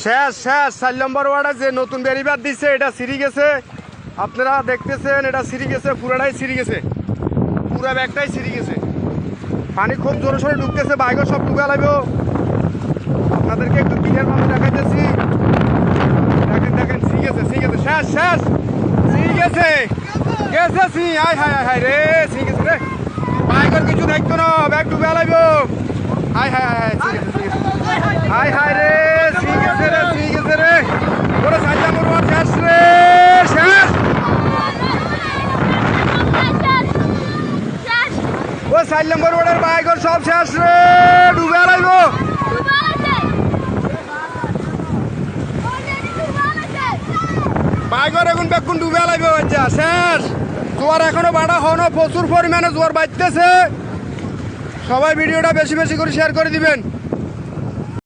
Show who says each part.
Speaker 1: শেষ শেষ 4 নম্বর ওয়ার্ডে যে নতুন বেরিবার দিচ্ছে এটা ছিঁড়ে গেছে। আপনারা দেখতেছেন এটা ছিঁড়ে গেছে, পুরাটাই ছিঁড়ে গেছে, পুরা ব্যাগটাই ছিঁড়ে গেছে। পানি খুব জোরে সোরে ঢুকতেছে, বাইকও সব ডুবে লাগবে। আপনাদেরকে একটু ক্লিয়ার ভাবে দেখাইতেছি। দেখেন দেখেন ছিঁড়ে গেছে, ছিঁড়ে গেছে, শেষ শেষ ছিঁড়ে গেছে, গেছে ছি। আয় হায় হায় রে, ছিঁড়ে গেছে রে, বাইকের কিছু দেখতো না, ব্যাগ ডুবে লাগবে। হায় হায় হায় ছিঁড়ে গেছে, হায় হায় রে, ছিঁড়ে গেছে রে, ছিঁড়ে গেছে রে। ওরে 4 নম্বর ওয়ার্ড শেষ রে, শেষ। ও 4 নম্বর ওয়ার্ডের বাইকর সব শেষ রে, ডুবে লাগবো। বাইকর এখন বেগুন ডুবে লাগবে, বাচ্চা শেষ। জোয়ার এখনো বাড়া হনো, প্রচুর পরিমাণে জোয়ার বাড়তেছে। সবাই ভিডিওটা বেশি বেশি করে শেয়ার করে দিবেন।